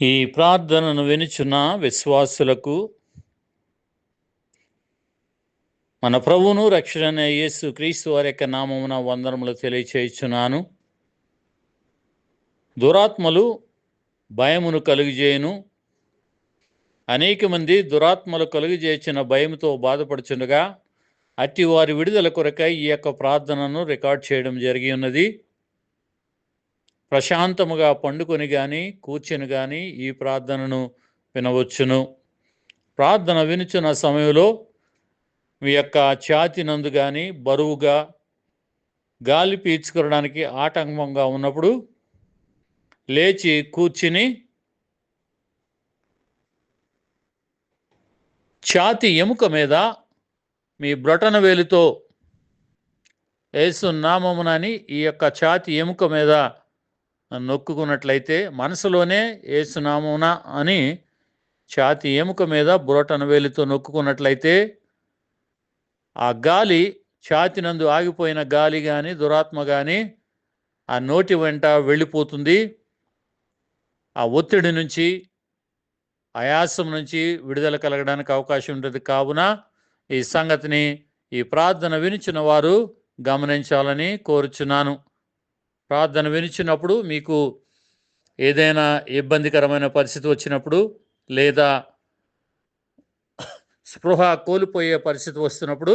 ఈ ప్రార్థనను వినుచున్న విశ్వాసులకు మన ప్రభువును రక్షణ యేసు క్రీస్తు వారి యొక్క నామమున వందనములు తెలియచేయుచున్నాను. దురాత్మలు భయమును కలుగజేయును. అనేక మంది దురాత్మలు కలుగజేసిన భయముతో బాధపడుచుండగా అట్టి వారి విడుదల కొరకై ఈ యొక్క ప్రార్థనను రికార్డ్ చేయడం జరిగి ఉన్నది. ప్రశాంతముగా పండుకొని కానీ కూర్చుని కానీ ఈ ప్రార్థనను వినవచ్చును. ప్రార్థన వినుచున్న సమయంలో మీ యొక్క ఛాతీ నందు కానీ బరువుగా గాలి పీల్చుకోవడానికి ఆటంకంగా ఉన్నప్పుడు లేచి కూర్చుని ఛాతీ ఎముక మీద మీ బ్రొటన వేలుతో యేసు నామమునని ఈ యొక్క ఛాతీ ఎముక మీద నొక్కుకున్నట్లయితే, మనసులోనే యేసు నామమున అని ఛాతీ ఎముక మీద బ్రొటన వేలుతో నొక్కుకున్నట్లయితే ఆ గాలి ఛాతీ నందు ఆగిపోయిన గాలి కానీ దురాత్మ కానీ ఆ నోటి వెంట వెళ్ళిపోతుంది. ఆ ఒత్తిడి నుంచి ఆయాసం నుంచి విడుదల కలగడానికి అవకాశం ఉంటుంది. కావున ఈ సంగతిని ఈ ప్రార్థన వినిచిన వారు గమనించాలని కోరుచున్నాను. ప్రార్థన వినిచినప్పుడు మీకు ఏదైనా ఇబ్బందికరమైన పరిస్థితి వచ్చినప్పుడు లేదా స్పృహ కోల్పోయే పరిస్థితి వస్తున్నప్పుడు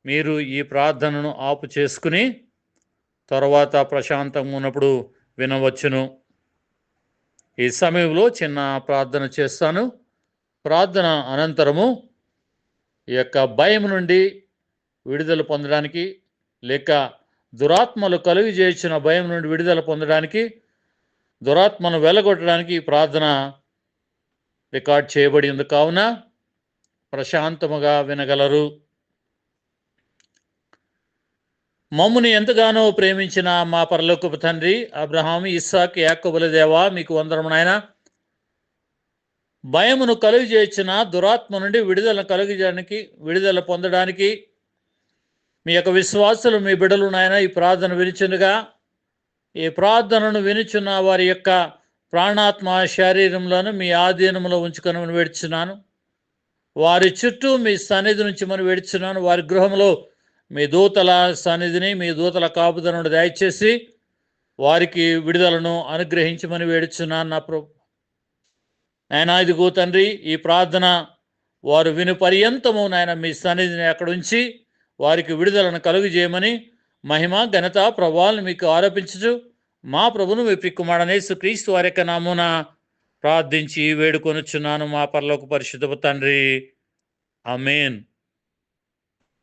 మీరు ఈ ప్రార్థనను ఆపు చేసుకుని తర్వాత ప్రశాంతంగా ఉన్నప్పుడు వినవచ్చును. ఈ సమయంలో చిన్న ప్రార్థన చేస్తాను. ప్రార్థన అనంతరము ఈ యొక్క భయం నుండి విడుదల పొందడానికి లేక దురాత్మలు కలుగు చేసిన భయం నుండి విడుదల పొందడానికి, దురాత్మను వెలగొట్టడానికి ఈ ప్రార్థన రికార్డ్ చేయబడి ఉంది. కావున ప్రశాంతముగా వినగలరు. మమ్ముని ఎంతగానో ప్రేమించిన మా పరలోకపు తండ్రి, అబ్రహాము, ఇస్సాకు, యాకోబుల దేవా, మీకు వందనము నాయనా. భయమును కలుగు చేసిన దురాత్మ నుండి విడుదల పొందడానికి మీ యొక్క విశ్వాసులు, మీ బిడ్డలు నాయన ఈ ప్రార్థన వినిచుండగా, ఈ ప్రార్థనను వినుచున్న వారి యొక్క ప్రాణాత్మ శరీరంలోను మీ ఆధీనంలో ఉంచుకొని వేడుచున్నాను. వారి చుట్టూ మీ సన్నిధి నుంచి మనం వేడుచున్నాను. వారి గృహంలో మీ దూతల సన్నిధిని, మీ దూతల కాపుదలను దయచేసి వారికి విడుదలను అనుగ్రహించమని వేడుచున్నాను. నా ప్రభు నాయన, ఇదిగో తండ్రి, ఈ ప్రార్థన వారు విను పర్యంతము నాయన మీ సన్నిధిని అక్కడ ఉంచి వారికి విడుదలను కలుగు చేయమని మహిమ, ఘనత, ప్రభావాలను మీకు ఆరోపించు మా ప్రభును మీ పిక్కుమాడనే యేసుక్రీస్తు వారి యొక్క నామమున ప్రార్థించి వేడుకొనుచున్నాను మా పరలోక పరిశుద్ధ తండ్రి, ఆమేన్.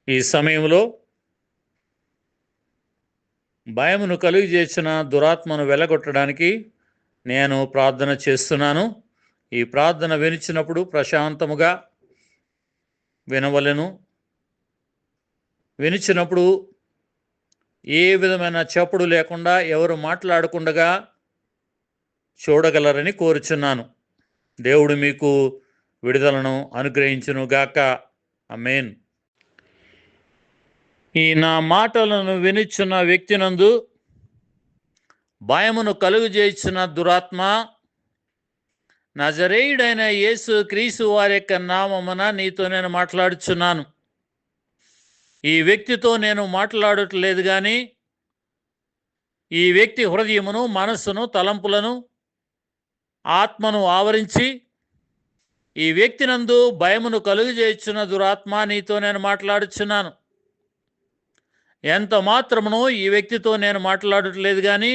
ఈ సమయంలో భయమును కలుగు చేసిన దురాత్మను వెలగొట్టడానికి నేను ప్రార్థన చేస్తున్నాను. ఈ ప్రార్థన వినిచినప్పుడు ప్రశాంతముగా వినవలెను. వినిచినప్పుడు ఏ విధమైన చప్పుడు లేకుండా ఎవరు మాట్లాడకుండా చూడగలరని కోరుచున్నాను. దేవుడు మీకు విడుదలను అనుగ్రహించును గాక. ఆమేన్. ఈ నా మాటలను వినిచున్న వ్యక్తినందు భయమును కలుగు చేసిన దురాత్మ నజరేయుడైన యేసు క్రీస్తు వారి యొక్క నామమున నీతో నేను మాట్లాడుచున్నాను. ఈ వ్యక్తితో నేను మాట్లాడట్లేదు కానీ ఈ వ్యక్తి హృదయమును, మనస్సును, తలంపులను, ఆత్మను ఆవరించి ఈ వ్యక్తినందు భయమును కలుగు చేయుచున్న దురాత్మ నీతో నేను మాట్లాడుచున్నాను. ఎంత మాత్రమును ఈ వ్యక్తితో నేను మాట్లాడట్లేదు కానీ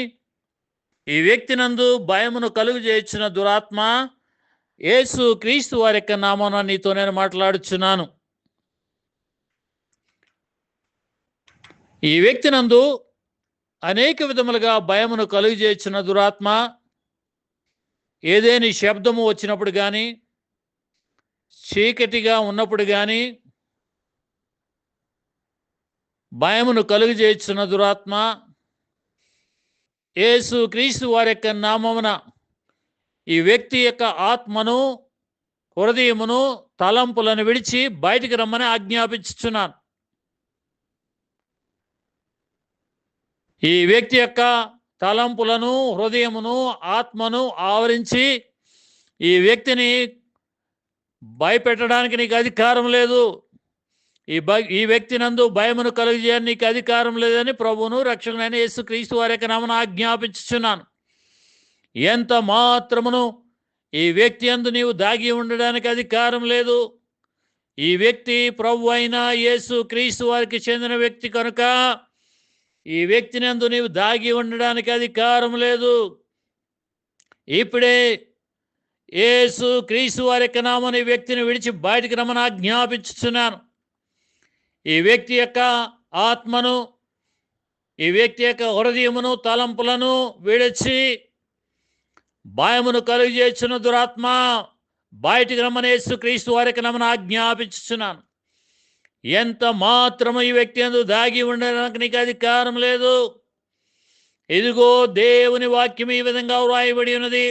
ఈ వ్యక్తినందు భయమును కలుగు చేయుచున్న దురాత్మ యేసు క్రీస్తు వారి యొక్క నామమున నీతో నేను మాట్లాడుచున్నాను. ఈ వ్యక్తినందు అనేక విధములుగా భయమును కలుగు చేయుచున్న దురాత్మ ఏదేని శబ్దము వచ్చినప్పుడు కానీ, చీకటిగా ఉన్నప్పుడు కానీ భయమును కలుగు చేయుచున్న దురాత్మ యేసు క్రీస్తు వారి యొక్క నామమున ఈ వ్యక్తి యొక్క ఆత్మను, హృదయమును, తలంపులను విడిచి బయటికి రమ్మని ఆజ్ఞాపించుచున్నాను. ఈ వ్యక్తి యొక్క తలంపులను, హృదయమును, ఆత్మను ఆవరించి ఈ వ్యక్తిని భయపెట్టడానికి నీకు అధికారం లేదు. ఈ వ్యక్తి నందు భయమును కలుగజేయని నీకు అధికారం లేదని ప్రభువును రక్షకుడైన యేసుక్రీస్తు వారి యొక్క నామమున ఆజ్ఞాపించుచున్నాను. ఎంత మాత్రమును ఈ వ్యక్తి యందు నీవు దాగి ఉండడానికి అధికారం లేదు. ఈ వ్యక్తి ప్రభు అయిన యేసుక్రీస్తు వారికి చెందిన వ్యక్తి కనుక ఈ వ్యక్తి నందు నీవు దాగి ఉండడానికి అధికారం లేదు. ఇప్పుడే యేసుక్రీస్తు వారి యొక్క నామమున ఈ వ్యక్తిని విడిచి బయటికి రమ్మని ఆజ్ఞాపించుచున్నాను. ఈ వ్యక్తి యొక్క ఆత్మను, ఈ వ్యక్తి యొక్క హృదయమును, తలంపులను విడిచి భయమును కలుగజేస్తున్న దురాత్మ బయటికి రమ్మని యేసుక్రీస్తు వారికి నామమున ఆజ్ఞాపించుచున్నాను. ఎంత మాత్రము ఈ వ్యక్తి యందు దాగి ఉండడానికి నీకు అధికారం లేదు. ఇదిగో దేవుని వాక్యం ఈ విధంగా వ్రాయబడి ఉన్నది.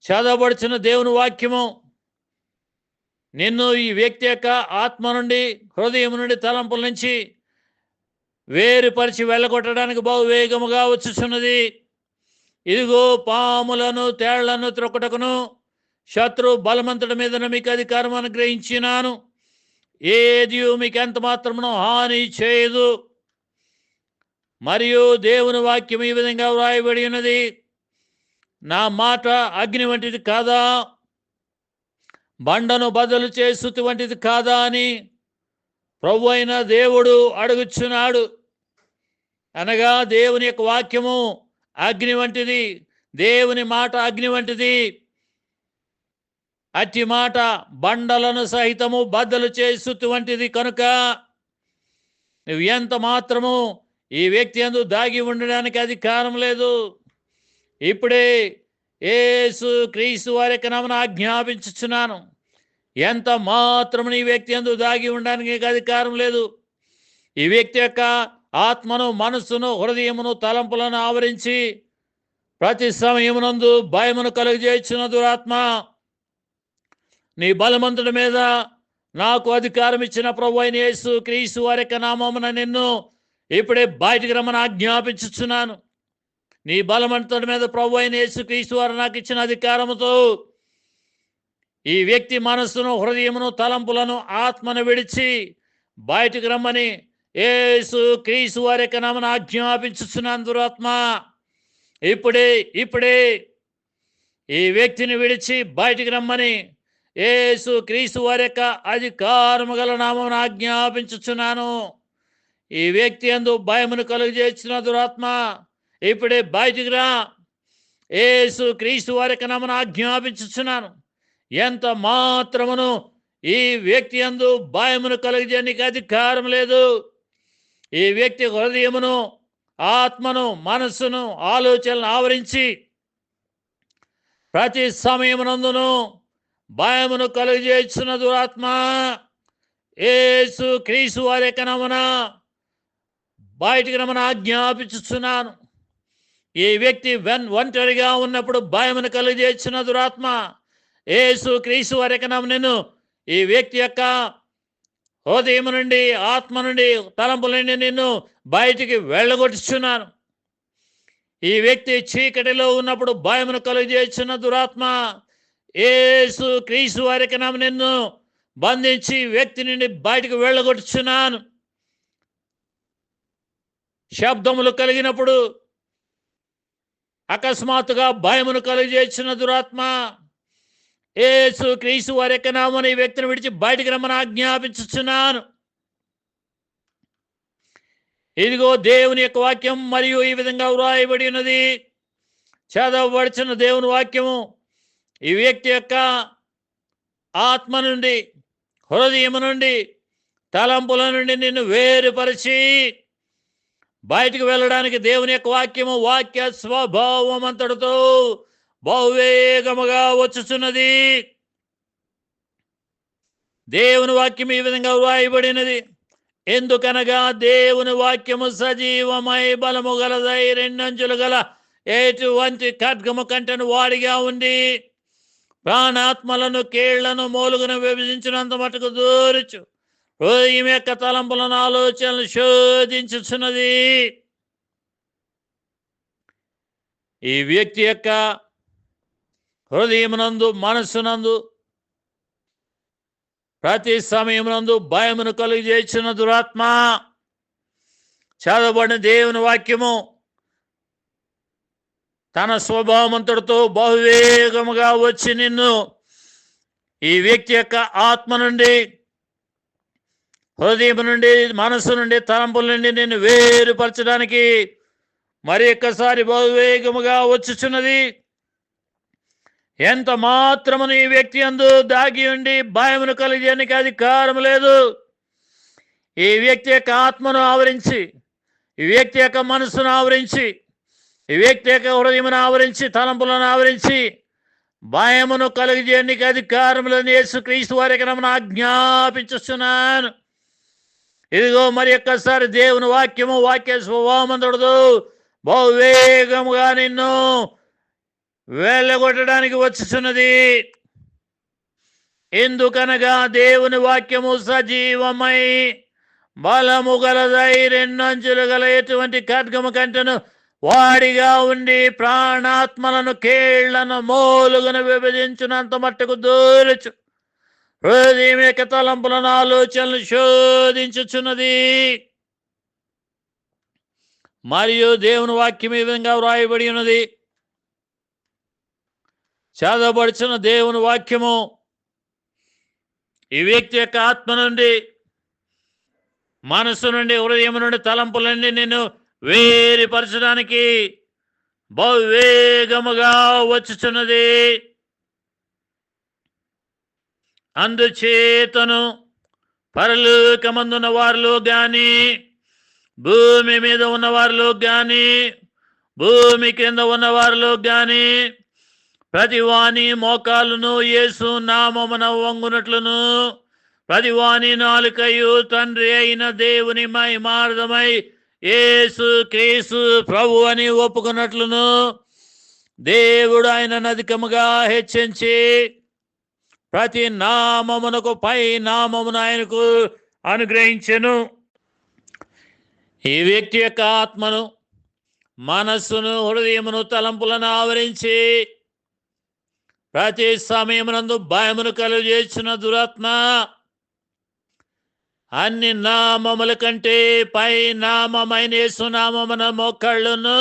చదవబడుచున్న దేవుని వాక్యము నిన్ను ఈ వ్యక్తి యొక్క ఆత్మ నుండి, హృదయం నుండి, తలంపుల నుంచి వేరుపరిచి వెళ్ళగొట్టడానికి బహువేగముగా వచ్చుచున్నది. ఇదిగో పాములను, తేళ్లను త్రొక్కటకును శత్రు బలమంతుడి మీద మీకు అధికారం అనుగ్రహించినాను. ఏది మీకు ఎంత మాత్రమును హాని చేయదు. మరియు దేవుని వాక్యం ఈ విధంగా వ్రాయబడి ఉన్నది. నా మాట అగ్ని వంటిది కాదా, బండను బదులు చేసు వంటిది కాదా అని ప్రభు అయిన దేవుడు అడుగుచున్నాడు. అనగా దేవుని యొక్క వాక్యము అగ్ని వంటిది, దేవుని మాట అగ్ని వంటిది. అట్టి మాట బండలను సహితము బద్దలు చేసు వంటిది కనుక నువ్వు ఎంత మాత్రము ఈ వ్యక్తి యందు దాగి ఉండడానికి అధికారం లేదు. ఇప్పుడే యేసుక్రీస్తు వారి యొక్క నామమున ఆజ్ఞాపించుచున్నాను. ఎంత మాత్రము ఈ వ్యక్తి యందు దాగి ఉండడానికి అధికారం లేదు. ఈ వ్యక్తి యొక్క ఆత్మను, మనస్సును, హృదయమును, తలంపులను ఆవరించి ప్రతి సమయమునందు భయమును కలుగజేయుచున్న దురాత్మ, నీ బలవంతుడి మీద నాకు అధికారం ఇచ్చిన ప్రభు అయిన యేసుక్రీస్తు వారి యొక్క నామమున నిన్ను ఇప్పుడే బయటికి రమ్మని ఆజ్ఞాపించుచున్నాను. నీ బలవంతుడి మీద ప్రభు అయిన యేసుక్రీస్తు వారు నాకు ఇచ్చిన అధికారముతో ఈ వ్యక్తి మనస్సును, హృదయమును, తలంపులను, ఆత్మను విడిచి బయటికి రమ్మని యేసుక్రీస్తు వారి యొక్క నామమున ఆజ్ఞాపించుచున్నాను. దురాత్మ ఇప్పుడే ఈ వ్యక్తిని విడిచి బయటికి రమ్మని యేసుక్రీస్తు వారి యొక్క అధికారము గల నామమున ఆజ్ఞాపించుచున్నాను. ఈ వ్యక్తి యందు భయమును కలుగజేసిన దురాత్మ ఇప్పుడే బయటికి రా. యేసుక్రీస్తు వారి యొక్క నామమున ఆజ్ఞాపించుచున్నాను. ఎంత మాత్రమును ఈ వ్యక్తి యందు భయమును కలుగజేయడానికి అధికారం లేదు. ఈ వ్యక్తి హృదయమును, ఆత్మను, మనస్సును, ఆలోచనలను ఆవరించి ప్రతి సమయమునందును భయమును కలుగజేస్తున్న దురాత్మ యేసుక్రీస్తు వారి యొక్క నామమున బయటికి రమ్మని ఆజ్ఞాపించుచున్నాను. ఈ వ్యక్తి ఒంటరిగా ఉన్నప్పుడు భయమును కలుగజేస్తున్న దురాత్మ యేసుక్రీస్తు వారి యొక్క నామమున నిన్ను ఈ వ్యక్తి యొక్క హృదయం నుండి, ఆత్మ నుండి, తలంపుల నుండి నిన్ను బయటికి వెళ్ళగొట్టుచున్నాను. ఈ వ్యక్తి చీకటిలో ఉన్నప్పుడు భయమును కలుగజేస్తున్న దురాత్మ యేసుక్రీస్తు వారి యొక్క నామమున నిన్ను బంధించి వ్యక్తి నుండి బయటికి వెళ్ళగొట్టుచున్నాను. శబ్దములు కలిగినప్పుడు అకస్మాత్తుగా భయమును కలుగజేస్తున్న దురాత్మ యేసుక్రీస్తు వారి యొక్క నామమున ఈ వ్యక్తిని విడిచి బయటికి రమ్మని ఆజ్ఞాపించుచున్నాను. ఇదిగో దేవుని యొక్క వాక్యం మరియు ఈ విధంగా వ్రాయబడి ఉన్నది. చదవబడుచున్న దేవుని వాక్యము ఈ వ్యక్తి యొక్క ఆత్మ నుండి, హృదయము నుండి, తలంపుల నుండి నిన్ను వేరుపరిచి బయటికి వెళ్ళడానికి దేవుని యొక్క వాక్యము వాక్య స్వభావం అంతటితో బహువేగముగా వచ్చుచున్నది. దేవుని వాక్యం ఈ విధంగా వ్రాయబడినది. ఎందుకనగా దేవుని వాక్యము సజీవమై బలము గలదై, రెండంచులు గల ఎటువంటి ఖడ్గము కంటెను వాడిగా ఉండి ప్రాణాత్మలను, కీళ్లను, మూలుగును విభజించినంత మటుకు దూరచు హృదయం యొక్క తలంపులను, ఆలోచనలు శోధించుచున్నది. ఈ వ్యక్తి యొక్క హృదయమునందు, మనస్సునందు ప్రతి సమయమునందు భయమును కలుగజేసిన దురాత్మ, చదవబడిన దేవుని వాక్యము తన స్వభావమంతటితో బహువేగముగా వచ్చి నిన్ను ఈ వ్యక్తి యొక్క ఆత్మ నుండి, హృదయం నుండి, మనస్సు నుండి, తలంపుల నుండి నిన్ను వేరుపరచడానికి మరి ఒక్కసారి బహువేగముగా వచ్చుచున్నది. ఎంత మాత్రమును ఈ వ్యక్తి యందు దాగి ఉండి భయమును కలిగేయడానికి అధికారం లేదు. ఈ వ్యక్తి యొక్క ఆత్మను ఆవరించి, ఈ వ్యక్తి యొక్క మనస్సును ఆవరించి, ఈ వ్యక్తి యొక్క హృదయమును ఆవరించి, తలంపులను ఆవరించి భయమును కలిగజేయడానికి అధికారం లేని యేసుక్రీస్తు వారికి నన్ను ఆజ్ఞాపించుచున్నాను. ఇదిగో మరి ఒక్కసారి దేవుని వాక్యము, వాక్య స్వభావమంతటితో బహువేగముగా నిన్ను వెళ్ళగొట్టడానికి వచ్చుచున్నది. ఎందుకనగా దేవుని వాక్యము సజీవమై బలము గలదై, రెండంచులు గల ఎటువంటి ఖడ్గము కంటెను వాడిగా ఉండి ప్రాణాత్మలను, కేళ్లను, మోలుగును విభజించినంత మట్టుకు దూరచు, హృదయం యొక్క తలంపులను, ఆలోచనలు శోధించుచున్నది. మరియు దేవుని వాక్యం ఈ విధంగా వ్రాయబడి ఉన్నది. చదవబడుచున్న దేవుని వాక్యము ఈ వ్యక్తి యొక్క ఆత్మ నుండి, మనస్సు నుండి, హృదయం నుండి, తలంపుల నుండి నిన్ను వేరుపరచడానికి బహువేగముగా వచ్చుచున్నది. అందుచేతను పరలోకమందున్న వారిలో గాని, భూమి మీద ఉన్న వారిలో గాని, భూమి కింద ఉన్న వారిలో గాని ప్రతివాని మోకాలును యేసు నామమున వంగునట్లును, ప్రతివాని నాలుకయు తండ్రి అయిన దేవుని మహిమార్థమై యేసు క్రీస్తు ప్రభు అని ఒప్పుకున్నట్లును, దేవుడు ఆయనను అధికముగా హెచ్చించి ప్రతి నామమునకు పై నామమును ఆయనకు అనుగ్రహించెను. ఈ వ్యక్తి యొక్క ఆత్మను, మనస్సును, హృదయమును, తలంపులను ఆవరించి ప్రతి సమయమునందు భయమును కలుగజేసిన దురాత్మ, అన్ని నామముల కంటే పై నామమైన యేసు నామమున మోకాళ్ళును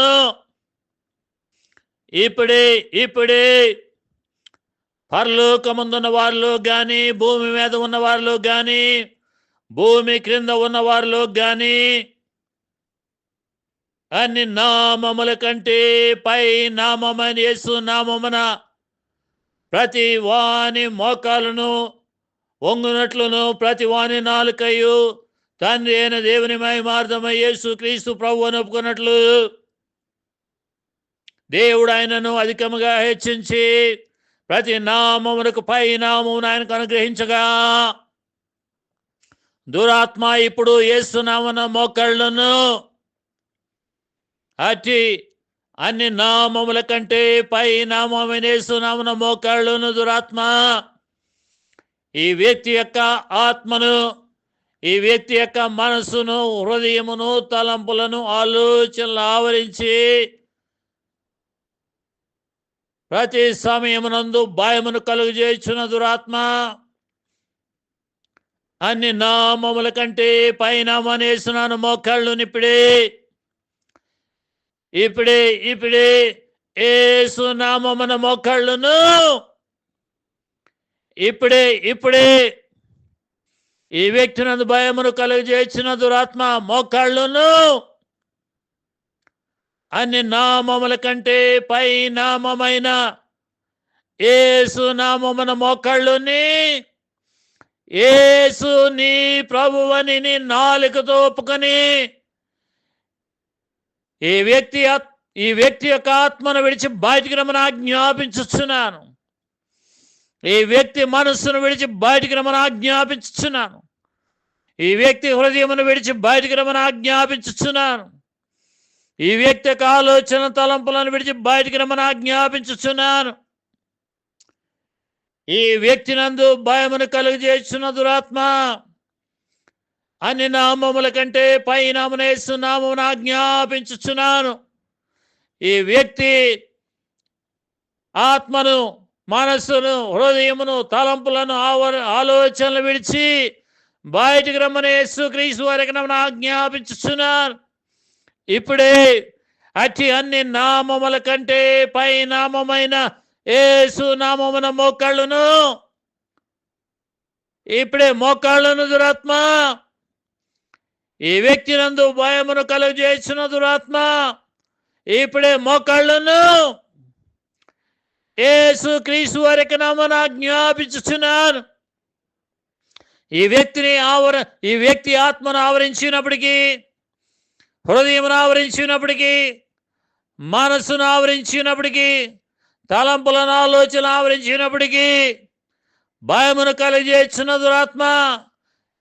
ఇప్పుడే పరలోకమందున్న వారిలో గాని, భూమి మీద ఉన్న వారిలో గాని, భూమి క్రింద ఉన్న వారిలో గాని అన్ని నామముల కంటే పై నామమైన యేసు నామమున ప్రతి వాని మోకాలను వంగునట్లును, ప్రతి వాని నాలుకయు తండ్రి అయిన దేవుని మహిమార్థమై యేసు క్రీస్తు ప్రభు అని ఒప్పుకున్నట్లు దేవుడు ఆయనను అధికముగా హెచ్చించి ప్రతి నామమునకు పై నామమును ఆయనకు అనుగ్రహించగా, దురాత్మ ఇప్పుడు యేసు నామమున మోకాళ్ళను అట్టి అన్ని నామముల కంటే పై నామమైన యేసు నామమున మోకాళ్ళను దురాత్మ ఈ వ్యక్తి యొక్క ఆత్మను, ఈ వ్యక్తి యొక్క మనస్సును, హృదయమును, తలంపులను, ఆలోచనలు ఆవరించి ప్రతి సమయమునందు భయమును కలుగజేయుచున్న దురాత్మ, అన్ని నామముల కంటే పై నామమున యేసు నామమున మోకాళ్ళను ఇప్పుడే యేసు నామమున మోకాళ్ళను ఇప్పుడే ఈ వ్యక్తి నందు భయమును కలుగజేసిన దురాత్మ మోకాళ్ళను అన్ని నామముల కంటే పై నామమైన యేసు నామమున మోకాళ్ళుని, యేసు నీ ప్రభువని నీ నాలుకతో ఒప్పుకొని ఈ వ్యక్తి యొక్క ఆత్మను విడిచి బయటికి రమ్మని ఆజ్ఞాపించుచున్నాను. ఈ వ్యక్తి మనస్సును విడిచి బయటికి రమ్మని ఆజ్ఞాపించుచున్నాను. ఈ వ్యక్తి హృదయమును విడిచి బయటికి రమ్మని ఆజ్ఞాపించుచున్నాను. ఈ వ్యక్తి యొక్క ఆలోచన, తలంపులను విడిచి బయటికి రమ్మని ఆజ్ఞాపించుచున్నాను. ఈ వ్యక్తి నందు భయమును కలుగజేస్తున్న దురాత్మ, అన్ని నామముల కంటే పై నామమున యేసు నామమున ఆజ్ఞాపించుచున్నాను. ఈ వ్యక్తి ఆత్మను, మనస్సును, హృదయమును, తలంపులను, ఆలోచనలు విడిచి బయటికి రమ్మని యేసుక్రీస్తు వారికి ఆజ్ఞాపించుచున్నాను. ఇప్పుడే అట్టి అన్ని నామముల కంటే పై నామమైన యేసు నామమున మోకాళ్ళును, ఇప్పుడే మోకాళ్ళను దురాత్మ, ఈ వ్యక్తి నందు భయమును కలుగజేసిన దురాత్మ, ఇప్పుడే మోకాళ్ళను యేసుక్రీస్తు వారికి ఆజ్ఞాపించుచున్నాను. ఈ వ్యక్తి ఆత్మను ఆవరించినప్పటికీ, హృదయమును ఆవరించినప్పటికీ, మనస్సును ఆవరించినప్పటికీ, తలంపులను, ఆలోచనలు ఆవరించినప్పటికీ, భయమును కలిగజేసిన దురాత్మ,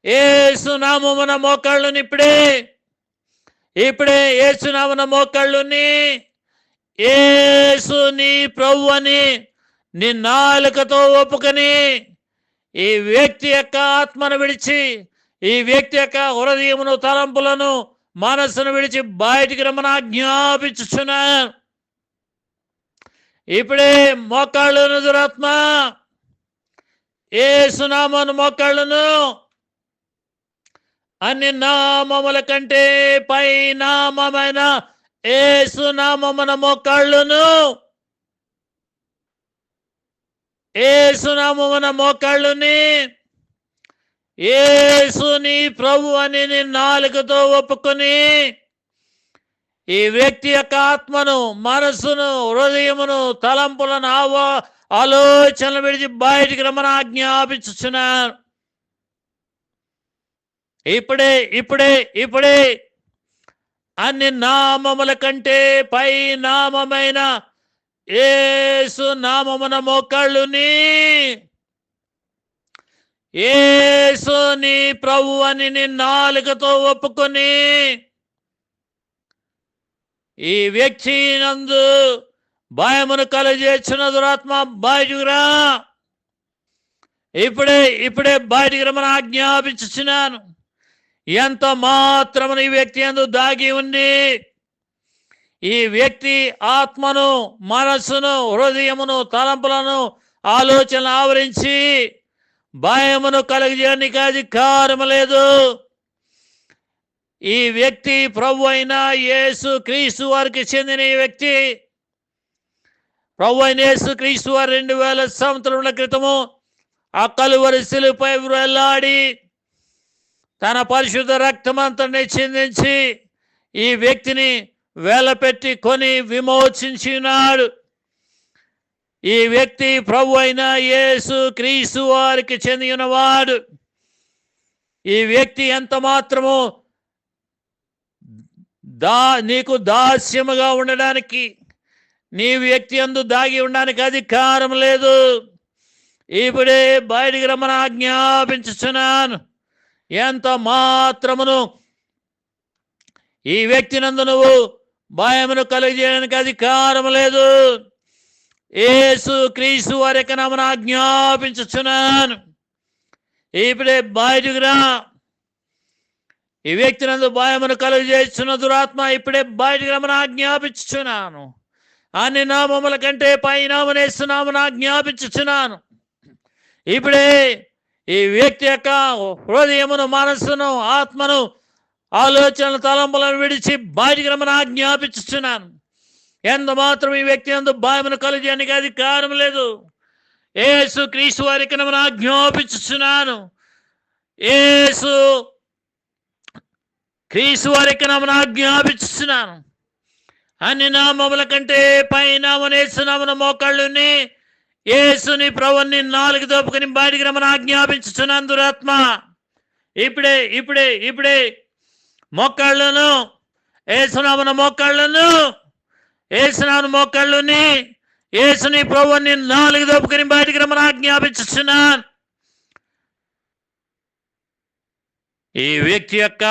యేసు నామమున మోకాళ్ళుని ఇప్పుడే యేసు నామమున మోకాళ్ళుని యేసు నీ ప్రభు అని నీ నాలుకతో ఒప్పుకొని ఈ వ్యక్తి యొక్క ఆత్మను విడిచి, ఈ వ్యక్తి యొక్క హృదయమును, తలంపులను, మనస్సును విడిచి బయటికి రమ్మని ఆజ్ఞాపించుచున్నాను. ఇప్పుడే మోకాళ్ళను దురాత్మ, యేసు నామమున మోకాళ్ళను, అన్ని నామముల కంటే పై నామమైన యేసు నామమున మోకాళ్ళును, యేసు నామమున మోకాళ్ళుని యేసు నీ ప్రభు అని నీ నాలుకతో ఒప్పుకొని ఈ వ్యక్తి యొక్క ఆత్మను, మనస్సును, హృదయమును, తలంపులను, ఆలోచనలు విడిచి బయటికి రమ్మని ఆజ్ఞాపించుచున్నాను. ఇప్పుడే అన్ని నామముల కంటే పై నామమైన యేసు నామమున మోకాళ్ళుని యేసు నీ ప్రభు అని నీ నాలుకతో ఒప్పుకొని ఈ వ్యక్తి నందు భయమును కలుగజేసిన దురాత్మ బయటికి రా. ఇప్పుడే బయటికి రమ్మని ఆజ్ఞాపించుచున్నాను. ఎంత మాత్రమును ఈ వ్యక్తి యందు దాగి ఉండి ఈ వ్యక్తి ఆత్మను, మనస్సును, హృదయమును, తలంపులను, ఆలోచనలు ఆవరించి భయమును కలుగజేయడానికి అధికారం లేదు. ఈ వ్యక్తి ప్రభు అయిన యేసు క్రీస్తు వారికి చెందిన ఈ వ్యక్తి, ప్రభు అయిన యేసు క్రీస్తు వారు 2000 సంవత్సరముల క్రితము ఆ కలువరి శిలువపై వేలాడి తన పరిశుద్ధ రక్తమంతని చిందించి ఈ వ్యక్తిని వేలపెట్టి కొని విమోచించినాడు. ఈ వ్యక్తి ప్రభు అయిన యేసు క్రీస్తు వారికి చెందినవాడు. ఈ వ్యక్తి ఎంత మాత్రము నీకు దాస్యముగా ఉండడానికి, నీ వ్యక్తి యందు దాగి ఉండడానికి అధికారం లేదు. ఇప్పుడే బయటికి రమ్మని ఆజ్ఞాపించుచున్నాను. ఎంత మాత్రమును ఈ వ్యక్తి నందు నువ్వు భయమును కలుగజేయడానికి అధికారం లేదు. యేసు క్రీస్తు వారి యొక్క నామమున ఆజ్ఞాపించుచున్నాను. ఇప్పుడే బయటికి రా. ఈ వ్యక్తి నందు భయమును కలుగజేస్తున్న దురాత్మ ఇప్పుడే బయటికి రమ్మని ఆజ్ఞాపించుచున్నాను. అన్ని నామముల కంటే పై నామమున యేసు నామమున ఆజ్ఞాపించుచున్నాను. ఇప్పుడే ఈ వ్యక్తి యొక్క హృదయమును, మనస్సును, ఆత్మను, ఆలోచనలు, తలంపులను విడిచి బయటికి రమ్మని ఆజ్ఞాపించుచున్నాను. ఎంత మాత్రం ఈ వ్యక్తి యందు భయమును కలుగజేయడానికి అధికారం లేదు. యేసు క్రీస్తు వారికి నమ్మని ఆజ్ఞాపించుచున్నాను. యేసు క్రీస్తు వారికి నమ్మని ఆజ్ఞాపించుచున్నాను. అన్ని నామముల కంటే పై నామమున యేసు నామమున మోకాళ్ళుని యేసుని ప్రభువుని నాలుగు దోపుకొని బయటికి రమ్మని ఆజ్ఞాపించుచున్నాను. దురాత్మ ఇప్పుడే మోకాళ్ళను, యేసునామమున మోకాళ్ళను, యేసునామమున మోకాళ్ళుని యేసుని ప్రభువుని నాలుగు దోపుకొని బయటికి రమ్మని ఆజ్ఞాపించుచున్నాను. ఈ వ్యక్తి యొక్క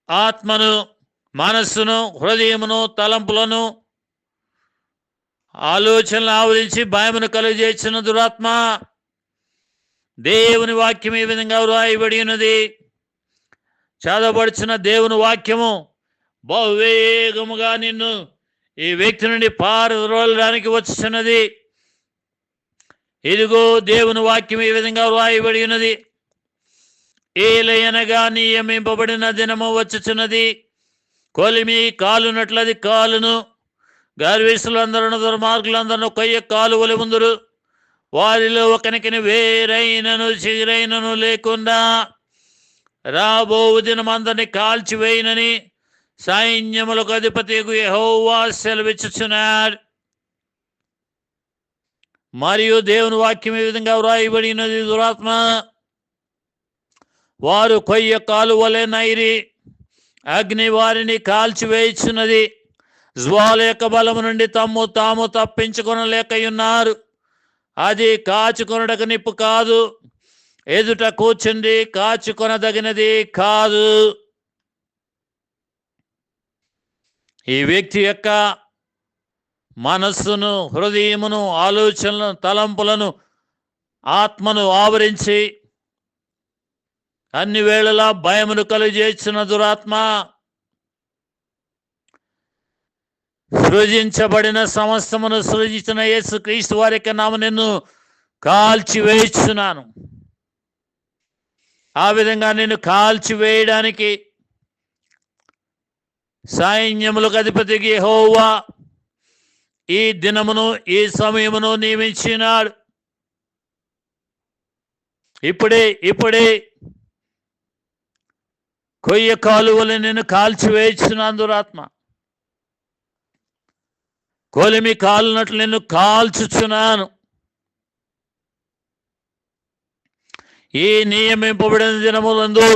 ఆత్మను, మనస్సును, హృదయమును, తలంపులను, ఆలోచనలు ఆవరించి భయమును కలుగజేసిన దురాత్మ, దేవుని వాక్యం ఈ విధంగా వ్రాయబడి ఉన్నది. చదవబడుచున్న దేవుని వాక్యము బహువేగముగా నిన్ను ఈ వ్యక్తి నుండి పారద్రోలడానికి వచ్చుచున్నది. ఇదిగో దేవుని వాక్యం ఈ విధంగా వ్రాయబడి ఉన్నది. ఏలయనగా నియమింపబడిన దినము వచ్చుచున్నది, కొలిమి కాలునట్లది కాలును. గర్విష్ఠులందరూ దుర్మార్గులందరూ కొయ్య కాలువలు ముందురు. వారిలో ఒకనికి వేరైనను చిగురైనను లేకుండా రాబో దినం అందరినీ కాల్చివేయనని సైన్యములకు అధిపతియగు యెహోవా సెలవిచ్చుచున్నాడు. మరియు దేవుని వాక్యం ఈ విధంగా వ్రాయబడినది, దురాత్మ, వారు కొయ్య కాలువలే నైరి, అగ్ని వారిని కాల్చివేయుచున్నది. జ్వాల యొక్క బలము నుండి తాము తప్పించుకొనలేకయున్నారు. అది కాచుకొనడకు నిప్పు కాదు, ఎదుట కూర్చుండి కాచుకొనదగినది కాదు. ఈ వ్యక్తి యొక్క మనస్సును, హృదయమును, ఆలోచనలను, తలంపులను, ఆత్మను ఆవరించి అన్ని వేళలా భయమును కలుగజేస్తున్న దురాత్మ, సృజించబడిన సమస్తమును సృజించిన యేసు క్రీస్తు వారి యొక్క నామమున నిన్ను కాల్చివేయుచున్నాను. ఆ విధంగా నిన్ను కాల్చివేయడానికి సైన్యములకు అధిపతికి యెహోవా ఈ దినమును, ఈ సమయమును నియమించినాడు. ఇప్పుడే కొయ్య కాలువలు నిన్ను కాల్చివేయుచున్నాను దురాత్మ. కొలిమి కాలునట్లు నిన్ను కాల్చుచున్నాను. ఈ నియమింపబడిన దినములందు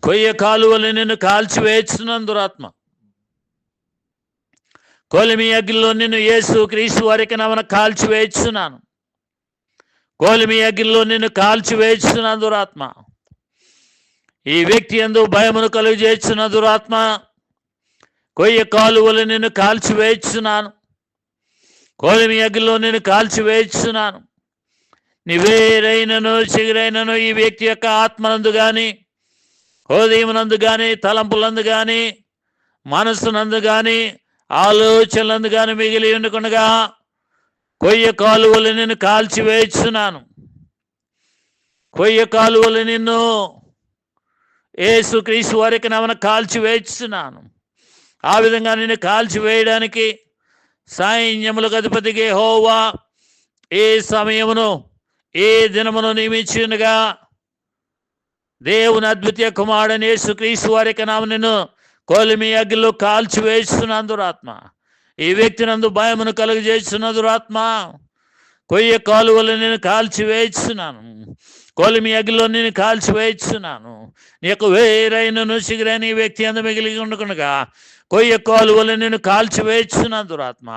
కొయ్య కాలువలు నిన్ను కాల్చివేయుచున్నాను దురాత్మ. కొలిమి అగ్నిలో నిన్ను యేసు క్రీస్తు వారికి నామమున కాల్చివేయుచున్నాను. కొలిమి అగ్నిలో నిన్ను కాల్చివేయుచున్నాను దురాత్మ. ఈ వ్యక్తి యందు భయమును కలుగజేస్తున్న దురాత్మ, కొయ్య కాలువలు నిన్ను కాల్చివేయుచున్నాను. కొలిమి అగ్నిలో నిన్ను కాల్చివేయుచున్నాను. నీవేరైనను చిగురైనను ఈ వ్యక్తి యొక్క ఆత్మనందు కానీ, హృదయమునందు కానీ, తలంపులందు కానీ, మనస్సునందు కానీ, ఆలోచనలందు కానీ మిగిలి ఉండకుండా కొయ్య కాలువలు నిన్ను కాల్చివేయుచున్నాను. కొయ్య కాలువలు నిన్ను యేసు క్రీస్తు వారికి నామమున కాల్చివేయుచున్నాను. ఆ విధంగా నిన్ను కాల్చివేయడానికి సైన్యములకు అధిపతికి యెహోవా ఏ సమయమును, ఏ దినమును నియమించునుగా దేవుని అద్వితీయ కుమారుడైన యేసు క్రీస్తు వారికి నామమున నిన్ను కొలిమి అగ్నిలో కాల్చివేయుచున్నాను దురాత్మ. ఈ వ్యక్తి నందు భయమును కలుగజేస్తున్న దురాత్మ, కొయ్య కాలువలు నేను కాల్చివేయుచున్నాను. కొలిమి అగ్నిలో నేను కాల్చివేయుచున్నాను. నీకు వేరైనను చిగురైన ఈ వ్యక్తి అందు మిగిలి ఉండకుండా కొయ్య కాలువలు నేను కాల్చివేయుచున్నాను దురాత్మ.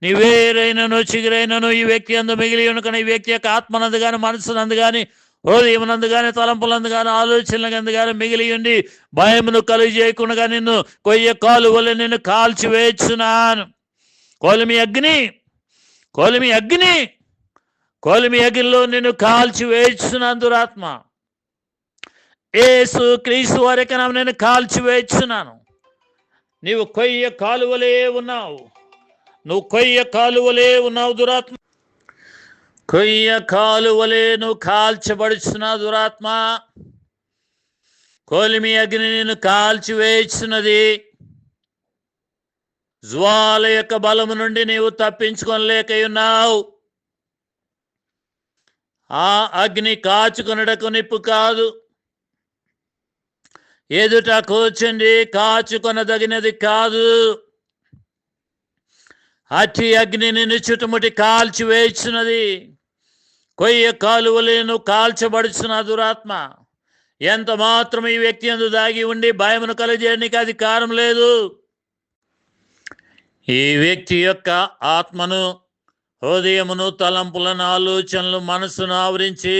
నీ వేరైనను చిగురైనను ఈ వ్యక్తి అందు మిగిలి ఉండకుండా ఈ వ్యక్తి యొక్క ఆత్మనందు కానీ, మనస్సునందు కానీ, హృదయమునందు కానీ, తలంపులందు కానీ, ఆలోచనలందు కానీ మిగిలి ఉండి భయమును కలుగజేయకుండా నిన్ను కొయ్య కాలువలు నేను కాల్చివేయుచున్నాను. కొలిమి అగ్ని, కొలిమి అగ్ని, కొలిమి అగ్నిలో నిన్ను కాల్చివేయుచున్నాను దురాత్మ. యేసు క్రీస్తు వారికి నేను కాల్చివేయుచున్నాను. నీవు కొయ్య కాలువలే ఉన్నావు. నువ్వు కొయ్య కాలువలే ఉన్నావు దురాత్మ. కొయ్య కాలువలే నువ్వు కాల్చబడుచున్నావు దురాత్మ. కొలిమి అగ్ని నిన్ను కాల్చివేయుచున్నది. జ్వాల యొక్క బలము నుండి నీవు తప్పించుకొనలేకయున్నావు. ఆ అగ్ని కాచుకొనుటకు నిప్పు కాదు, ఎదుట కూర్చుండి కాచుకొనదగినది కాదు. అట్టి అగ్ని నిన్ను చుట్టుముట్టి కాల్చివేయుచున్నది. కొయ్య కాలువలేను కాల్చబడుచున్న దురాత్మ. ఎంత మాత్రం ఈ వ్యక్తి యందు దాగి ఉండి భయమును కలుగజేయడానికి అధికారం లేదు. ఈ వ్యక్తి యొక్క ఆత్మను, హృదయమును, తలంపులను, ఆలోచనలు, మనస్సును ఆవరించి